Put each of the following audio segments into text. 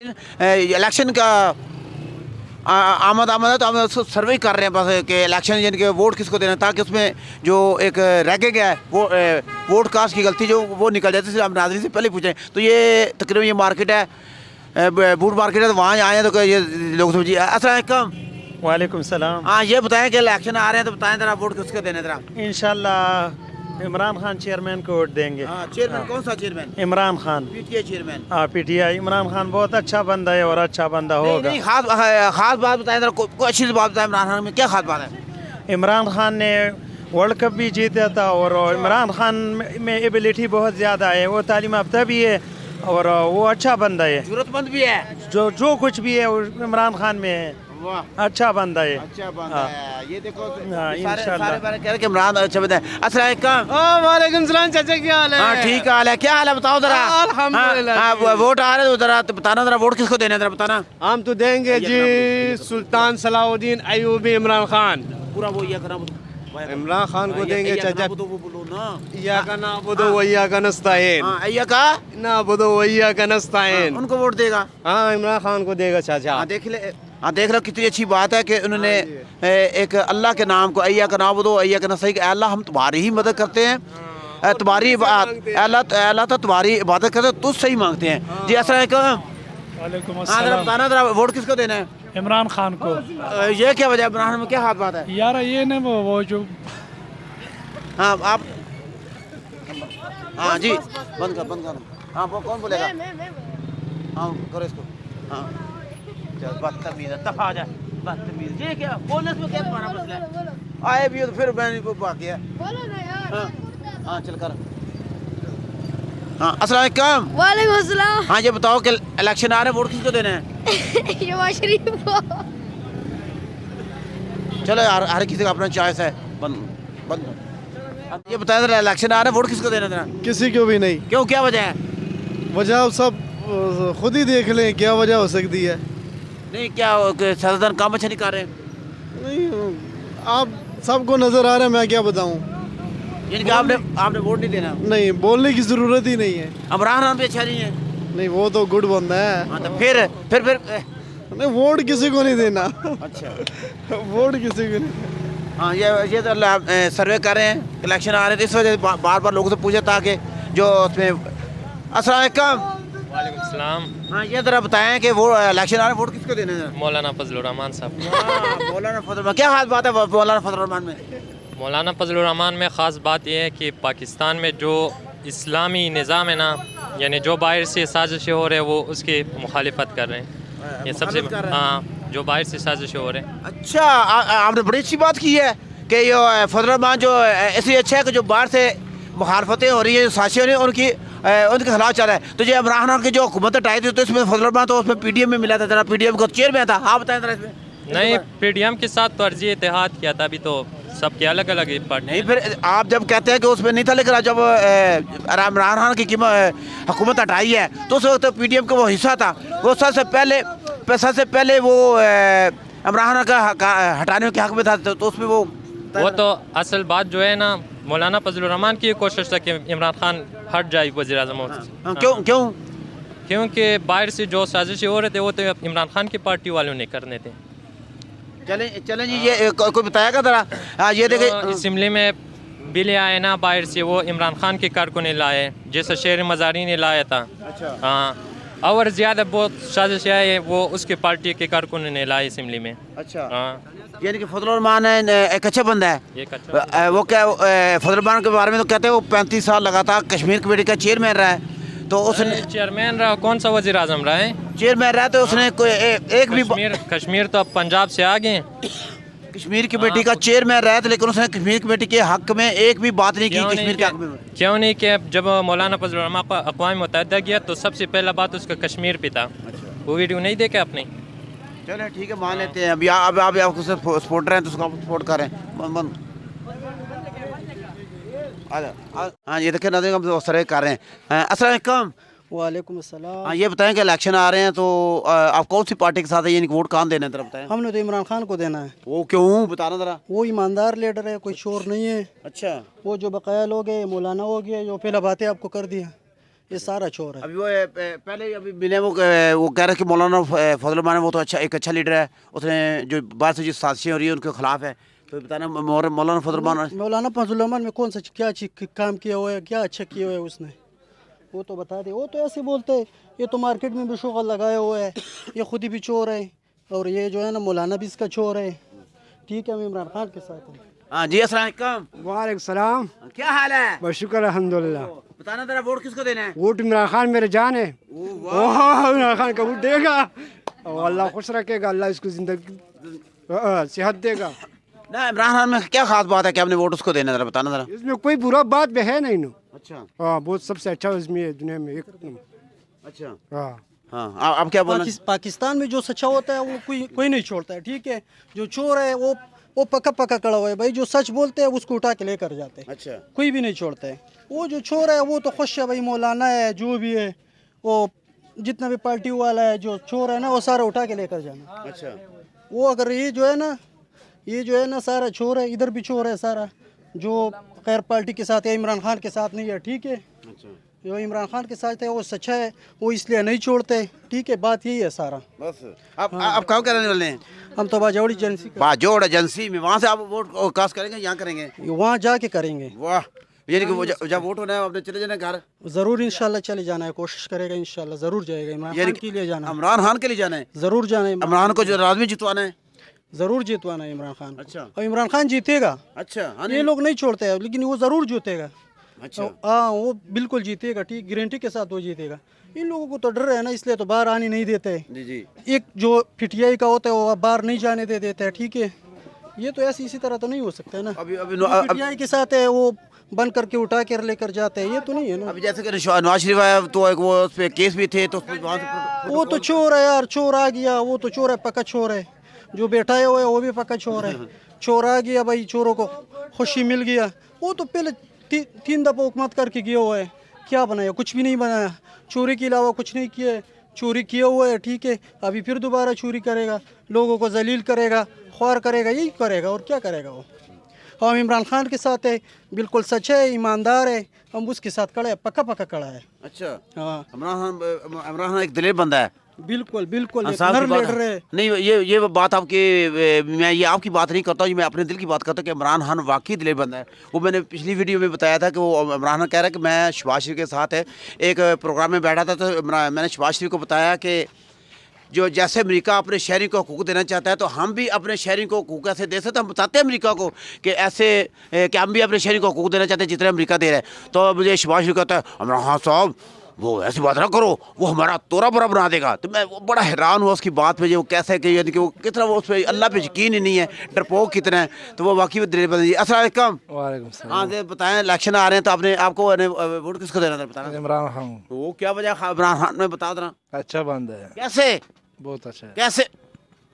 Election का आमद आमद है, तो हम उसको सर्वे कर रहे हैं बस कि इलेक्शन यानी कि वोट किसको देना, ताकि उसमें जो एक रह गया है वो वोट कास्ट की गलती जो वो निकल जाती है। हम नाज़रीन से पहले पूछें तो ये तकरीबन ये मार्केट है, बूट मार्केट है, तो वहाँ आए हैं तो ये लोग समझिए। अस्सलाम वालेकुम। वालेकुम सलाम। हाँ, ये बताएं कि इलेक्शन आ रहे हैं तो बताएं ज़रा वोट किसको देना ज़रा। इंशाल्लाह इमरान खान चेयरमैन को वोट देंगे। हाँ, चेयरमैन कौन सा chairman? Imran Khan, PTI chairman. हाँ पीटीआई। इमरान खान बहुत अच्छा बंदा है और अच्छा बंदा होगा। नहीं, खास बात बताएं ज़रा, कोई अच्छी बात बताएं इमरान खान में क्या खास बात है? इमरान खान ने वर्ल्ड कप भी जीता था और इमरान खान में एबिलिटी बहुत ज़्यादा है, वो तालीम याफ्ता भी है और वो अच्छा बंदा है, जरूरतमंद भी है। जो कुछ भी है वो इमरान खान में है, अच्छा बंदा है। अच्छा बंदा है, ये देखो इंशाल्लाह। सारे कह रहे कि इमरान अच्छा बंदा है। अस्सलाम वालेकुम। वालेकुम सलाम चाचा, क्या हाल है? हाँ ठीक हाल है, क्या हाल है बताओ जरा। अल्हम्दुलिल्लाह। हाँ, वोट आ रहे हैं तो जरा बताना, जरा वोट किसको देना है जरा बताना। हम तो देंगे जी सुल्तान सलाउद्दीन अयूबी इमरान खान। पूरा वो ये करना इमरान खान को देंगे चाचा। वो बोलो ना। या का ना बुदो वैया का नस्ताइन, हाँ, अय्या का ना बुदो वैया का नस्ताइन। उनको वोट देगा। हाँ, इमरान खान को देगा चाचा। हाँ देख लो कितनी अच्छी बात है कि उन्होंने एक अल्लाह के नाम को अय्या का नाम दो, अय्या का नस्ताइन, अल्लाह हम तुम्हारी ही मदद करते हैं, तुम्हारी अल्लाह तो तुम्हारी इबादत करते हैं, तुझसे ही मांगते हैं जी। अस्सलाम वालेकुम। हाँ जरा बताना जरा वोट किसको देना है? इमरान खान को। ये क्या वजह है, इमरान में क्या खास बात है यार ये ना वो जो हाँ आप हाँ जी बंद कर। हाँ वो कौन बोलेगा? हाँ करो इसको। हाँ चल बदतमीज है, दफा आ जाए बदतमीज। ये क्या बोलने में क्या तुम्हारा मसला है? आए भी हो तो फिर मैंने को बाकी है। हाँ हाँ चल कर। हाँ अस्सलाम वालेकुम। वालेकुम अस्सलाम। हाँ ये बताओ कि इलेक्शन आ रहे हैं, वोट किसको देना है? शहबाज शरीफ को। चलो यार, हर किसी का अपना चॉइस है। बंद अब ये बताया जरा, इलेक्शन आ रहे हैं, वोट किसको देना जरा? किसी को भी नहीं। क्यों, क्या वजह है? वजह आप सब खुद ही देख लें क्या वजह हो सकती है। नहीं क्या सदन काम अच्छा नहीं कर रहे? नहीं, आप सबको नजर आ रहा है, मैं क्या बताऊं। यानी कि आपने वोट नहीं देना? नहीं, बोलने की जरूरत ही नहीं है। इमरान खान भी अच्छा नहीं है? नहीं, वो तो गुड बंदा है। हाँ तो फिर नहीं, वोट किसी को नहीं देना। अच्छा वोट किसी को नहीं। हाँ ये तो सर्वे कर रहे हैं, इलेक्शन आ रहे हैं, तो इस वजह से बार बार लोगों से पूछे ताकि जो उसमें। अस्सलाम वालेकुम। वालेकुम सलाम। हाँ ये जरा बताएं कि वो इलेक्शन आ रहे हैं, वोट किसको देना है? मौलाना फजलुर रहमान साहब। मौलाना फजल रहमान, क्या खास बात है मौलाना फजल रहमान में? मौलाना फजलुर रहमान में ख़ास बात यह है कि पाकिस्तान में जो इस्लामी निज़ाम है ना, यानी जो बाहर से साजिशें हो रहे हैं वो उसकी मुखालिफत कर रहे हैं। ये सबसे हाँ, जो बाहर से साजिशें हो रहे हैं। अच्छा आपने बड़ी अच्छी बात की है कि ये फजल रहमान जो इसलिए अच्छा है कि जो बाहर से मुखालफतें हो रही है, जो साजिशें हो रही हैं उनके खिलाफ चल रहा है। तो जो इमरान खान की जो हुकूमत हटाई थी तो इसमें फजल रहमान तो उसमें पीडीएम में मिला था, जरा पीडीएम का चेयरमैन था। आप बताएं जरा इसमें। नहीं, पीडीएम के साथ तो अर्जी इत्तेहाद किया था, अभी तो सबके अलग अलग पार्टी। नहीं फिर आप जब कहते हैं कि उसमें नहीं था, लेकिन जब इमरान खान की हुकूमत हटाई है तो उस वक्त पीडीएम का वो हिस्सा था। वो सबसे पहले वो इमरान खान का हटाने के हक में था, तो उसमें वो तो असल बात जो है ना, मौलाना फजलुर रहमान की कोशिश था कि इमरान खान हट जाए वज़ीर आज़म। क्योंकि बाहर से जो साजिशें हो रहे थे वो तो इमरान खान की पार्टी वालों ने करने थे। चलें जी, ये कोई बताएगा जरा। हाँ ये देखे असम्बली में बिल आए ना बाहर से, वो इमरान खान के कारकुन ने लाए, जैसे शेर मज़ारी ने लाया था। अच्छा हाँ, और ज़्यादा बहुत साजिशें आए वो उसके पार्टी के कारकुन ने लाए असम्बली में। अच्छा हाँ, यानी कि फजल रहमान एक अच्छा बंदा है। एक अच्छा वो क्या फजल रहमान के बारे में तो कहते हैं वो 35 साल लगातार कश्मीर कमेटी का चेयरमैन रहा है, तो उसने चेयरमैन रहा, कौन सा वज़ीर आज़म रहा है? चेयरमैन रहा, तो उसने कोई एक भी कश्मीर तो अब पंजाब से आगे। कश्मीर कमेटी का चेयरमैन रहा था, लेकिन उसने कश्मीर कमेटी के हक में एक भी बात नहीं की। कश्मीर के हक में क्यों नहीं किया? जब मौलाना फजलुर रहमान को अक़वाम मुत्तहिदा गया तो सबसे पहला बात उसका कश्मीर पे था। वो वीडियो नहीं देखा आपने? चलो ठीक है, मान लेते हैं। अभी अब आप उससे सपोर्टर हैं तो उसको सपोर्ट कर रहे हैं। हाँ ये देखिए नाज़रीन, हम सर्वे कर रहे हैं। अस्सलाम वालेकुम। वालेकुम अस्सलाम। हाँ ये बताएं कि इलेक्शन आ रहे हैं तो आप कौन सी पार्टी के साथ है, यानी वोट कहाँ देना है जरा बताएं। हमने तो इमरान खान को देना है। वो क्यों, बताना जरा। वो ईमानदार लीडर है, कोई शोर नहीं है। अच्छा वो जो बकाया लोग है, मौलाना हो गया, जो पहला बातें आपको कर दिया, ये सारा चोर है। अभी वो पहले अभी मिले वो कह रहे कि मौलाना फजल रहमान है, वो तो अच्छा एक अच्छा लीडर है, उसने जो बाहर से जो साजिशें हो रही है उनके खिलाफ है, तो बताना मौलाना फजल रहमान मौलाना फजल रहमान में कौन सा क्या काम किया हुआ है, क्या अच्छा किया हुआ है उसने, वो तो बता दे। वो तो ऐसे बोलते हैं ये तो मार्केट में भी शुगल लगाया हुआ है, ये खुद ही भी चोर है, और ये जो है ना मौलाना भी इसका चोर है। ठीक है, हम इमरान खान के साथ हैं। हाँ जी, अस्सलाम वालेकुम। वालेकुम सलाम। क्या हाल है? बस शुक्र अल्हम्दुलिल्लाह। बताना तेरा वोट किसको देना है? वोट इमरान खान मेरे जान है। ओह इमरान खान का वोट देगा और अल्लाह खुश रखेगा, अल्लाह इसको जिंदगी सेहत देगा। ना इमरान खान में क्या खास बात है कि आपने वोट उसको देना, जरा बताना जरा। इसमें कोई बुरा बात भी है नहीं ना। अच्छा हाँ, बहुत सबसे अच्छा इसमें है दुनिया में एक नंबर। अच्छा हाँ हाँ, आप क्या बोलना? पाकिस्तान में जो सच्चा होता है वो कोई नहीं छोड़ता है। ठीक है, जो चोर है वो पक्का खड़ा हुआ है भाई, जो सच बोलते हैं उसको उठा के लेकर जाते हैं। अच्छा कोई भी नहीं छोड़ता है। वो जो चोर है वो तो खुश है भाई, मौलाना है जो भी है, वो जितना भी पार्टी वाला है, जो चोर है ना वो सारा उठा के लेकर जाना। अच्छा वो अगर ये जो है ना सारा चोर है, इधर भी चोर है सारा, जो खैर पार्टी के साथ है, इमरान खान के साथ नहीं है। ठीक है, अच्छा जो इमरान खान के साथ है वो सच्चा है, वो इसलिए नहीं छोड़ते। ठीक है, बात यही है सारा। बस आप कहाँ करने वाले हैं? हम तो बाजौड़ी एजेंसी बाजोड़ एजेंसी में, वहाँ से आप वोट कास्ट करेंगे, यहाँ करेंगे? वहाँ जाके करेंगे। वाह, यानी कि जब वोट होना है आपने चले जाना घर? ज़रूर इंशाल्लाह चले जाना है, कोशिश करेगा इंशाल्लाह, ज़रूर जाएगा। इमरान यानी खान के लिए जाना है, इमरान खान के लिए जाना है, ज़रूर जाना है। इमरान को जो आदमी जितवाना है, ज़रूर जीतवाना है इमरान खान। अच्छा। और इमरान खान जीतेगा। अच्छा हाँ, ये लोग नहीं छोड़ते हैं, लेकिन वो ज़रूर जीतेगा। अच्छा हाँ, वो बिल्कुल जीतेगा। ठीक, गारंटी के साथ वो जीतेगा। इन लोगों को तो डर है ना, इसलिए तो बाहर आने नहीं देते। जी जी। एक जो पीटीआई का होता है वो बाहर नहीं जाने दे देता है। ठीक है, ये तो ऐसे इसी तरह तो नहीं हो सकता है ना। अभी पीटीआई के साथ है वो बंद करके उठा कर लेकर जाते हैं, ये तो नहीं है ना। अभी जैसे कि नवाज शरीफ आया तो एक वो उस पे केस भी थे, तो वहाँ से वो तो चोर है यार, चोर आ गया, वो तो चोर है, पक्का चोर है। जो बैठा है वो भी पक्का चोर है। चोर आ गया भाई, चोरों को खुशी मिल गया। वो तो पहले 3 दफ़ा हुकूमत करके गया हुआ है, क्या बनाया? कुछ भी नहीं बनाया, चोरी के अलावा कुछ नहीं किया है। चोरी किया हुआ है, ठीक है, अभी फिर दोबारा चोरी करेगा, लोगों को जलील करेगा, ख्वार करेगा, यही करेगा और क्या करेगा वो। हम इमरान खान के साथ है, बिल्कुल सच है, ईमानदार है, हम उसके साथ खड़ा है, पक्का खड़ा है। अच्छा हाँ इमरान खान एक दिलेर बंदा है, बिल्कुल बिल्कुल, एक साहब नर की बात लीडर है। नहीं, ये बात आपकी, मैं ये आपकी बात नहीं करता हूँ, मैं अपने दिल की बात करता हूँ कि इमरान खान वाकई दिलेर बंदा है। वो मैंने पिछली वीडियो में बताया था कि वो इमरान खान कह रहा है कि मैं शहबाज शरीफ के साथ है एक प्रोग्राम में बैठा था, तो मैंने शहबाज शरीफ को बताया कि जो जैसे अमेरिका अपने शहरी को हकूक़ देना चाहता है, तो हम भी अपने शहरी को हकूक़ ऐसे दे सकते हैं। हम बताते हैं अमेरिका को कि ऐसे कि हम भी अपने शहरी को हकूक़ देना चाहते हैं जितने अमेरिका दे रहे हैं। तो मुझे शहबाज शरीफ कहता है, इमरान खान साहब वो ऐसी बात ना करो, वो हमारा तोरा बरा बना देगा। तो मैं वो बड़ा हैरान हुआ उसकी बात पे, जो कैसे कि यानी कि वो कितना वो उस पर अल्लाह पे यकीन ही नहीं है, डरपोक कितना है। तो वो वाकई में दिलेर बंदा है। अस्सलाम वालेकुम। वालेकुम सलाम। हाँ जी, बताएं, इलेक्शन आ रहे हैं तो आपको वोट किसको देना था, बताना। इमरान खान। वो क्या वजह इमरान खान में बता देना। अच्छा बंदा है, कैसे बहुत अच्छा है, कैसे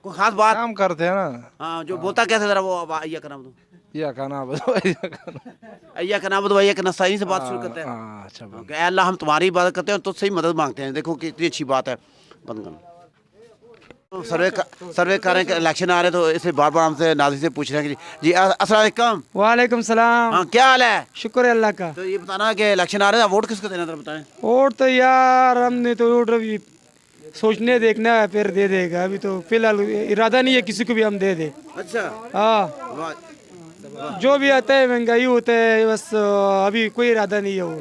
कोई खास बात? काम करते हैं ना। हाँ, जो बोलता कैसे जरा वो अय्या का नाम दो, या का नाम बताओ, अय्या का नाम दो, अय्या का नस्तानी से बात शुरू करते हैं। हाँ अच्छा बंदा। कि अल्लाह हम तुम्हारी इबादत करते हैं, तुझसे ही मदद मांगते हैं। देखो कितनी अच्छी बात है। बंद करना। सर्वे कर रहे हैं, इलेक्शन आ रहे हैं, तो इसे बार बार हमसे नाज़रीन से पूछ रहे हैं कि जी अस्सलाम वालेकुम। वालेकुम सलाम। हाँ, क्या हाल है? शुक्र है अल्लाह का। तो ये बताना कि इलेक्शन आ रहे हैं, वोट किसको देना था, बताएं। वोट तो यार हमने तो वोट अभी सोचने देखना है, फिर दे देगा। अभी तो फिलहाल इरादा नहीं है किसी को भी हम दे दे। अच्छा, हाँ, जो भी आता है महंगाई होता है, बस अभी कोई इरादा नहीं है वो।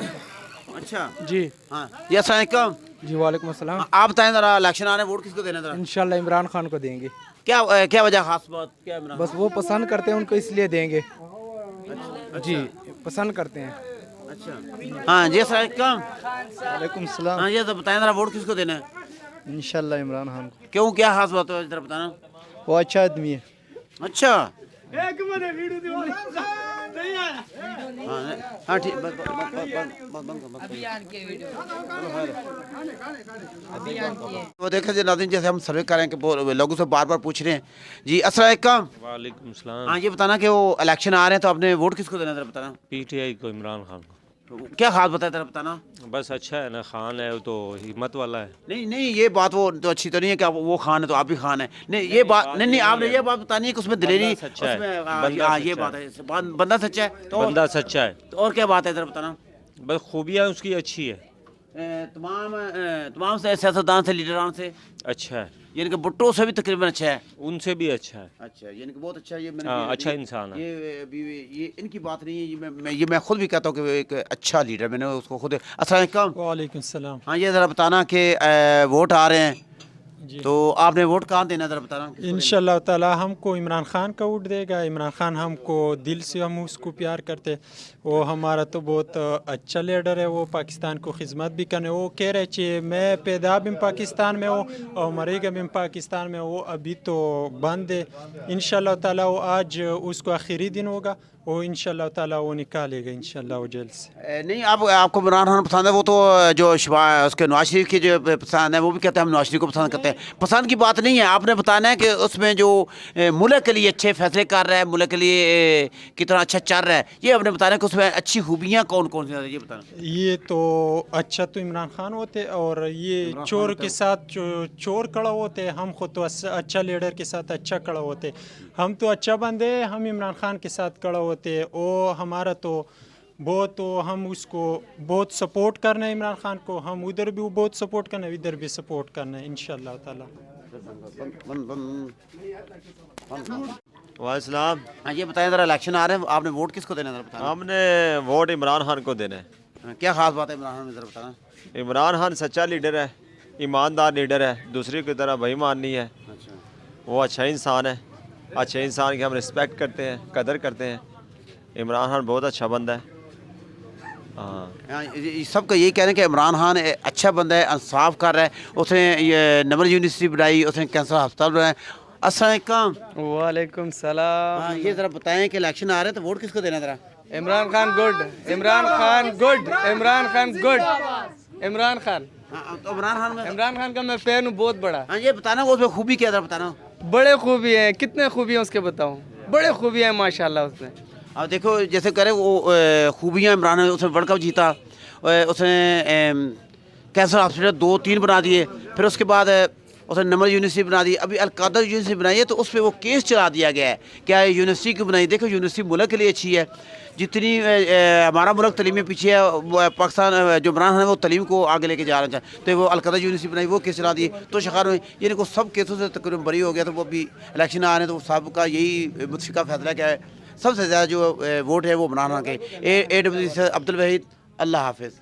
अच्छा जी हाँ जी, अस्सलाम वालेकुम। जी वालेकुम अस्सलाम। आप बताएं जरा, इलेक्शन आ रहे हैं, वोट किसको देना था? इंशाल्लाह इमरान खान को देंगे। क्या वजह, खास बात क्या है? बस वो पसंद करते हैं उनको, इसलिए देंगे। जी पसंद करते हैं। अच्छा हाँ जी, अस्सलाम वालेकुम। वालेकुम सलाम। हाँ, ये तो बताएं जरा, वोट किसको देना है? इंशाल्लाह इमरान खान को। क्यों, क्या खास बात है, जरा बताना। वो अच्छा आदमी है। अच्छा हाँ ठीक, वो देखे जी नाज़रीन, जैसे हम सर्वे कर रहे हैं कि लोगों से बार बार पूछ रहे हैं। जी अस्सलाम वालेकुम। वालेकुम सलाम। हाँ, ये बताना कि वो इलेक्शन आ रहे हैं, तो आपने वोट किसको देना, जरा बताना। पीटीआई को, इमरान खान को। क्या खास बताया, जरा बताना। बस अच्छा है ना, खान है वो तो हिम्मत वाला है। नहीं नहीं, ये बात वो तो अच्छी तो नहीं है कि आप वो खान है तो आप भी खान है। नहीं ये बात नहीं, आपने ये बात बतानी है कि उसमें दिलेरी, बंदा सच्चा है। उसमें बंदा हाँ, ये सच्चा बात है, बंदा सच्चा है। तो बंदा सच्चा है। और क्या बात है, जरा बताना। बस खूबियाँ उसकी अच्छी है। तमाम से सियासतदान से लीडरान से अच्छा है, यानी कि भुट्टो से भी तकरीबन अच्छा है। उनसे भी अच्छा है। अच्छा, यानी कि बहुत अच्छा, ये हाँ, अच्छा इंसान है। ये इनकी बात नहीं है, ये मैं खुद भी कहता हूँ कि वो एक अच्छा लीडर, मैंने उसको खुद। अस्सलाम वालेकुम। वालेकुम सलाम। हाँ, ये ज़रा बताना कि वोट आ रहे हैं जी। तो आपने वोट कहाँ देना, ज़रा बताना। इंशाल्लाह ताला हमको इमरान खान का वोट देगा। इमरान खान हमको दिल से हम उसको प्यार करते, वो हमारा तो बहुत अच्छा लीडर है। वो पाकिस्तान को खिदमत भी करने, वो कह रहे चाहिए मैं पैदा भी पाकिस्तान में हूँ और मरेगा भी पाकिस्तान में। वो अभी तो बंद है, इंशाल्लाह ताला वो आज उसको आखिरी दिन होगा, वो इंशाल्लाह ताला वो निकालेगा इंशाल्लाह वो जेल से। नहीं, आपको इमरान खान पसंद है, वो तो जो उसके नवाज शरीफ की जो पसंद है वो भी कहते हैं हम नवाज शरीफ को पसंद करते हैं। पसंद की बात नहीं है, आपने बताना है कि उसमें जो मुल्क के लिए अच्छे फैसले कर रहा है, मुल्क के लिए कितना अच्छा चल रहा है, ये आपने बताना है कि उसमें अच्छी खूबियाँ कौन कौन सी हैं, ये बताना। ये तो अच्छा तो इमरान खान होते, और ये चोर के साथ चोर खड़ा होते। हम खुद तो अच्छा लीडर के साथ अच्छा खड़ा होते, हम तो अच्छा बंदे, हम इमरान खान के साथ खड़ा होते। वो हमारा तो बहुत, तो हम उसको बहुत सपोर्ट करना है इमरान खान को, हम उधर भी बहुत सपोर्ट करना है, इधर भी सपोर्ट करना है इंशाल्लाह ताला। वालेकुम। हाँ, ये बताएं ज़रा, इलेक्शन आ रहे हैं, आपने वोट किसको देना है, ज़रा बताना। हमने वोट इमरान खान को देना है। क्या खास बात है इमरान खान में, ज़रा बताना। इमरान खान सच्चा लीडर है, ईमानदार लीडर है, दूसरी की तरह बेईमान नहीं है। अच्छा, वो अच्छा इंसान है, अच्छे इंसान की हम रिस्पेक्ट करते हैं, कदर करते हैं। इमरान खान बहुत अच्छा बंदा है। हाँ, सबका यही कह रहे हैं कि इमरान खान अच्छा बंदा है, इंसाफ कर रहा है। उसने ये नमर यूनिवर्सिटी बनाई, उसने कैंसर अस्पताल बनाया। अस्सलाम वालेकुम सलाम। हाँ, ये ज़रा बताएं कि इलेक्शन आ रहे हैं तो वोट किसको देना ज़रा। Imran Khan good, Imran Khan good, Imran Khan good, Imran Khan. हाँ, तो इमरान खान में, इमरान खान का मैं फैन हूँ बहुत बड़ा। हाँ, ये बताना उसमें खूबी क्या, ज़रा बताना। बड़े खूबी हैं, कितने खूबी हैं उसके बताऊँ, बड़े खूबी हैं माशाल्लाह उसमें। अब देखो, जैसे करे वो खूबियाँ इमरान है, उसने वर्ल्ड कप जीता, उसने कैंसर हॉस्पिटल 2-3 बना दिए, फिर उसके बाद उसने नमर यूनिवर्सिटी बना दी, अभी अलकादर यूनिवर्सिटी बनाई है, तो उस पर वो केस चला दिया गया है। क्या यूनिवर्सिटी क्यों बनाई? देखो, यूनिवर्सिटी मुल्क के लिए अच्छी है, जितनी हमारा मुल्क तलीम में पीछे है, पाकिस्तान जो इमरान है वो तलीम को आगे लेके जा रहा है, तो वो अलकादर यूनिवर्सिटी बनाई, वो केस चला दिए, तो शिकार हुए। यानी को सब केसों से तकरीबन बरी हो गया, तो वो अभी इलेक्शन आ रहे हैं, तो साहब का यही मुतफिका फैसला क्या है, सबसे ज़्यादा जो वोट है वो इमरान खान के। AWZ से अब्दुल वहीद, अल्लाह हाफिज़।